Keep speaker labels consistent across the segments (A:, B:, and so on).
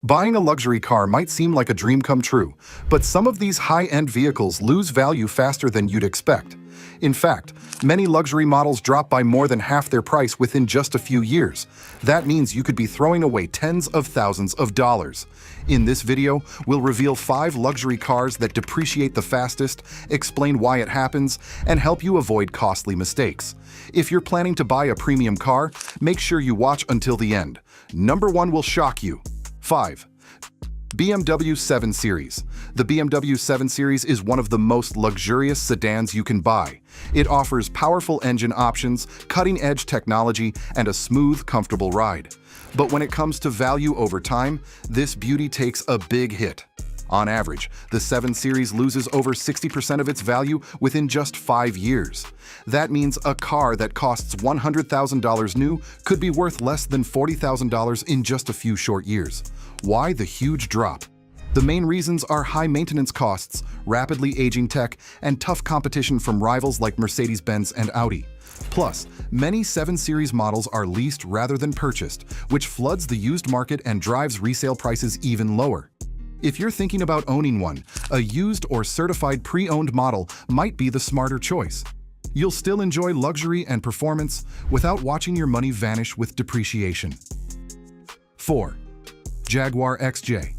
A: Buying a luxury car might seem like a dream come true, but some of these high-end vehicles lose value faster than you'd expect. In fact, many luxury models drop by more than half their price within just a few years. That means you could be throwing away tens of thousands of dollars. In this video, we'll reveal 5 luxury cars that depreciate the fastest, explain why it happens, and help you avoid costly mistakes. If you're planning to buy a premium car, make sure you watch until the end. Number 1 will shock you. 5. BMW 7 Series. The BMW 7 Series is one of the most luxurious sedans you can buy. It offers powerful engine options, cutting-edge technology, and a smooth, comfortable ride. But when it comes to value over time, this beauty takes a big hit. On average, the 7 Series loses over 60% of its value within just 5 years. That means a car that costs $100,000 new could be worth less than $40,000 in just a few short years. Why the huge drop? The main reasons are high maintenance costs, rapidly aging tech, and tough competition from rivals like Mercedes-Benz and Audi. Plus, many 7 Series models are leased rather than purchased, which floods the used market and drives resale prices even lower. If you're thinking about owning one, a used or certified pre-owned model might be the smarter choice. You'll still enjoy luxury and performance without watching your money vanish with depreciation. 4. Jaguar XJ.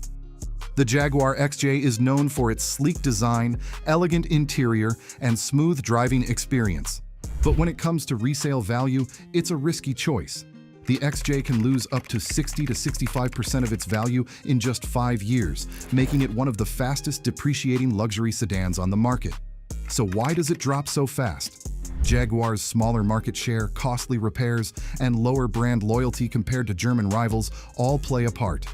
A: The Jaguar XJ is known for its sleek design, elegant interior, and smooth driving experience. But when it comes to resale value, it's a risky choice. The XJ can lose up to 60 to 65% of its value in just 5 years, making it one of the fastest depreciating luxury sedans on the market. So why does it drop so fast? Jaguar's smaller market share, costly repairs, and lower brand loyalty compared to German rivals all play a part.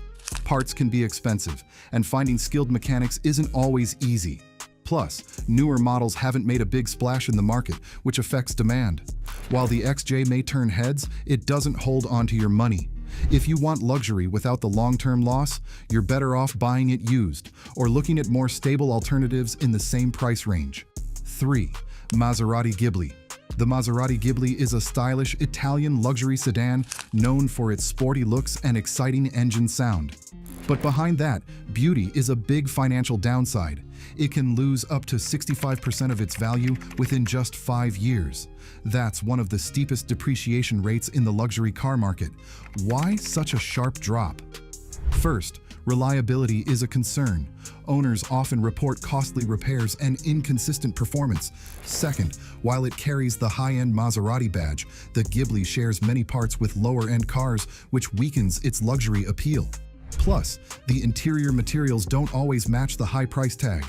A: Parts can be expensive, and finding skilled mechanics isn't always easy. Plus, newer models haven't made a big splash in the market, which affects demand. While the XJ may turn heads, it doesn't hold onto your money. If you want luxury without the long-term loss, you're better off buying it used or looking at more stable alternatives in the same price range. 3. Maserati Ghibli. The Maserati Ghibli is a stylish Italian luxury sedan known for its sporty looks and exciting engine sound. But behind that, beauty is a big financial downside. It can lose up to 65% of its value within just 5 years. That's one of the steepest depreciation rates in the luxury car market. Why such a sharp drop? First, reliability is a concern. Owners often report costly repairs and inconsistent performance. Second, while it carries the high-end Maserati badge, the Ghibli shares many parts with lower-end cars, which weakens its luxury appeal. Plus, the interior materials don't always match the high price tag.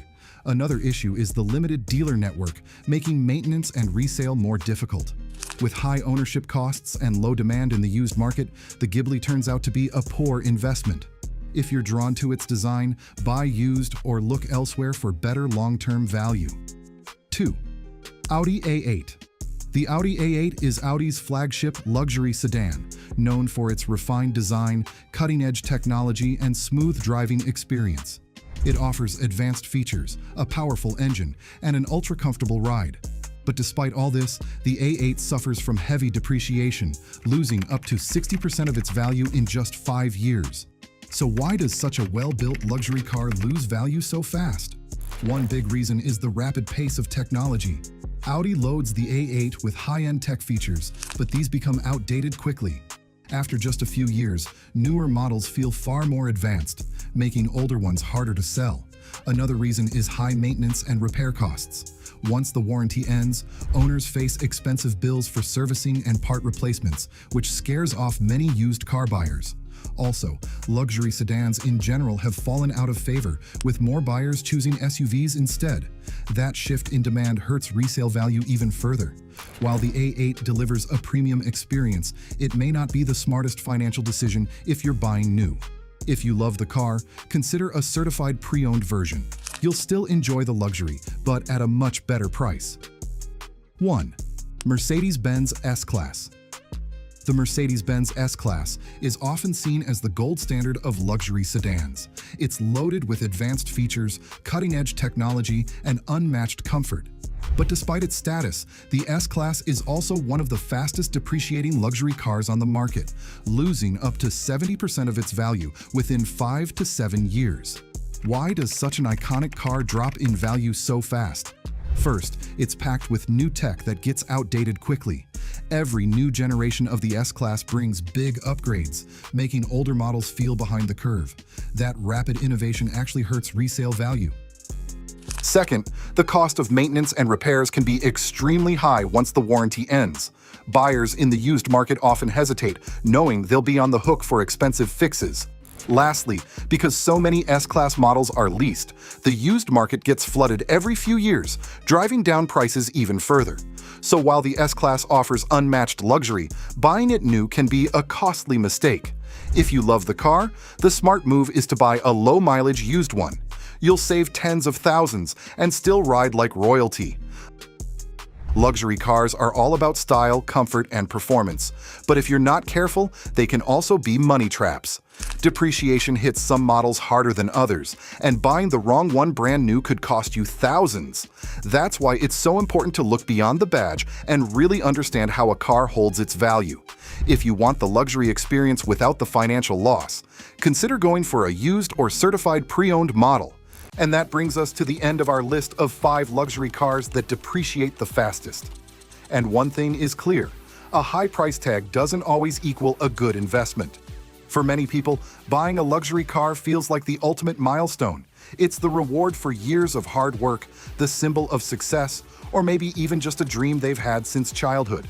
A: Another issue is the limited dealer network, making maintenance and resale more difficult. With high ownership costs and low demand in the used market, the Ghibli turns out to be a poor investment. If you're drawn to its design, buy used or look elsewhere for better long-term value. 2. Audi A8. The Audi A8 is Audi's flagship luxury sedan, known for its refined design, cutting-edge technology, and smooth driving experience. It offers advanced features, a powerful engine, and an ultra-comfortable ride. But despite all this, the A8 suffers from heavy depreciation, losing up to 60% of its value in just 5 years. So why does such a well-built luxury car lose value so fast? One big reason is the rapid pace of technology. Audi loads the A8 with high-end tech features, but these become outdated quickly. After just a few years, newer models feel far more advanced, making older ones harder to sell. Another reason is high maintenance and repair costs. Once the warranty ends, owners face expensive bills for servicing and part replacements, which scares off many used car buyers. Also, luxury sedans in general have fallen out of favor, with more buyers choosing SUVs instead. That shift in demand hurts resale value even further. While the A8 delivers a premium experience, it may not be the smartest financial decision if you're buying new. If you love the car, consider a certified pre-owned version. You'll still enjoy the luxury, but at a much better price. 1. Mercedes-Benz S-Class. The Mercedes-Benz S-Class is often seen as the gold standard of luxury sedans. It's loaded with advanced features, cutting-edge technology, and unmatched comfort. But despite its status, the S-Class is also one of the fastest depreciating luxury cars on the market, losing up to 70% of its value within 5 to 7 years. Why does such an iconic car drop in value so fast? First, it's packed with new tech that gets outdated quickly. Every new generation of the S-Class brings big upgrades, making older models feel behind the curve. That rapid innovation actually hurts resale value. Second, the cost of maintenance and repairs can be extremely high once the warranty ends. Buyers in the used market often hesitate, knowing they'll be on the hook for expensive fixes. Lastly, because so many S-Class models are leased, the used market gets flooded every few years, driving down prices even further. So while the S-Class offers unmatched luxury, buying it new can be a costly mistake. If you love the car, the smart move is to buy a low-mileage used one. You'll save tens of thousands and still ride like royalty. Luxury cars are all about style, comfort, and performance, but if you're not careful, they can also be money traps. Depreciation hits some models harder than others, and buying the wrong one brand new could cost you thousands. That's why it's so important to look beyond the badge and really understand how a car holds its value. If you want the luxury experience without the financial loss, consider going for a used or certified pre-owned model. And that brings us to the end of our list of 5 luxury cars that depreciate the fastest. And one thing is clear, a high price tag doesn't always equal a good investment. For many people, buying a luxury car feels like the ultimate milestone. It's the reward for years of hard work, the symbol of success, or maybe even just a dream they've had since childhood.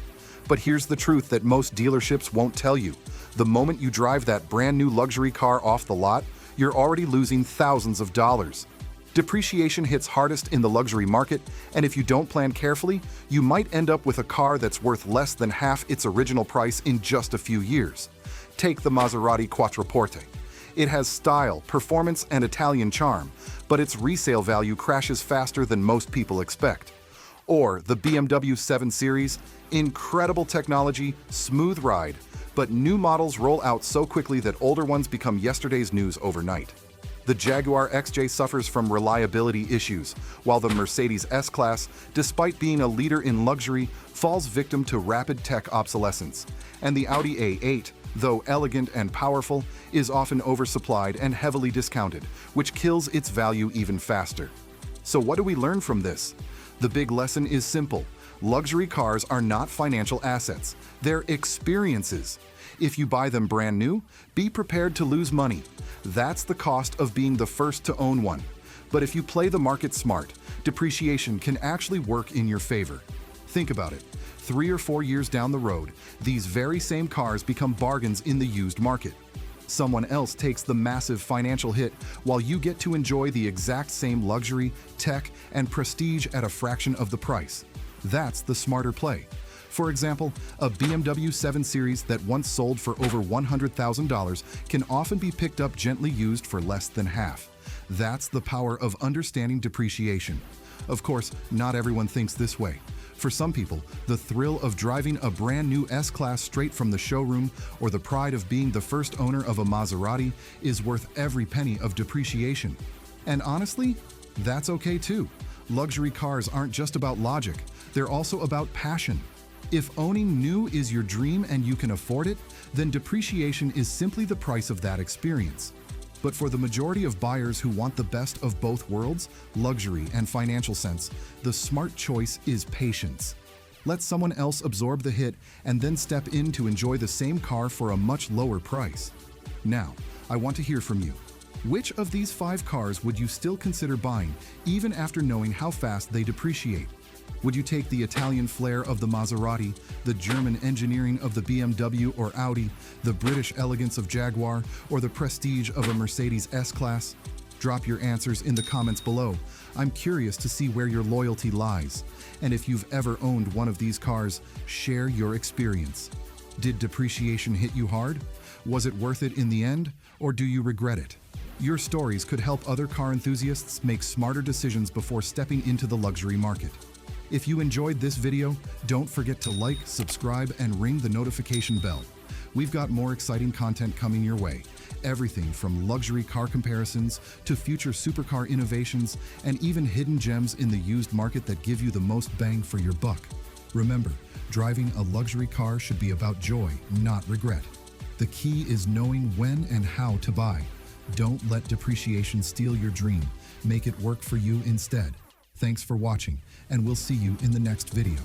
A: But here's the truth that most dealerships won't tell you. The moment you drive that brand new luxury car off the lot, you're already losing thousands of dollars. Depreciation hits hardest in the luxury market, and if you don't plan carefully, you might end up with a car that's worth less than half its original price in just a few years. Take the Maserati Quattroporte. It has style, performance, and Italian charm, but its resale value crashes faster than most people expect. Or the BMW 7 Series, incredible technology, smooth ride, but new models roll out so quickly that older ones become yesterday's news overnight. The Jaguar XJ suffers from reliability issues, while the Mercedes S-Class, despite being a leader in luxury, falls victim to rapid tech obsolescence. And the Audi A8, though elegant and powerful, is often oversupplied and heavily discounted, which kills its value even faster. So what do we learn from this? The big lesson is simple. Luxury cars are not financial assets, they're experiences. If you buy them brand new, be prepared to lose money. That's the cost of being the first to own one. But if you play the market smart, depreciation can actually work in your favor. Think about it. 3 or 4 years down the road, these very same cars become bargains in the used market. Someone else takes the massive financial hit while you get to enjoy the exact same luxury, tech, and prestige at a fraction of the price. That's the smarter play. For example, a BMW 7 Series that once sold for over $100,000 can often be picked up gently used for less than half. That's the power of understanding depreciation. Of course, not everyone thinks this way. For some people, the thrill of driving a brand new S-Class straight from the showroom or the pride of being the first owner of a Maserati is worth every penny of depreciation. And honestly, that's okay too. Luxury cars aren't just about logic, they're also about passion. If owning new is your dream and you can afford it, then depreciation is simply the price of that experience. But for the majority of buyers who want the best of both worlds, luxury and financial sense, the smart choice is patience. Let someone else absorb the hit and then step in to enjoy the same car for a much lower price. Now, I want to hear from you. Which of these 5 cars would you still consider buying, even after knowing how fast they depreciate? Would you take the Italian flair of the Maserati, the German engineering of the BMW or Audi, the British elegance of Jaguar, or the prestige of a Mercedes S-Class? Drop your answers in the comments below. I'm curious to see where your loyalty lies. And if you've ever owned one of these cars, share your experience. Did depreciation hit you hard? Was it worth it in the end, or do you regret it? Your stories could help other car enthusiasts make smarter decisions before stepping into the luxury market. If you enjoyed this video, don't forget to like, subscribe, and ring the notification bell. We've got more exciting content coming your way. Everything from luxury car comparisons to future supercar innovations and even hidden gems in the used market that give you the most bang for your buck. Remember, driving a luxury car should be about joy, not regret. The key is knowing when and how to buy. Don't let depreciation steal your dream. Make it work for you instead. Thanks for watching, and we'll see you in the next video.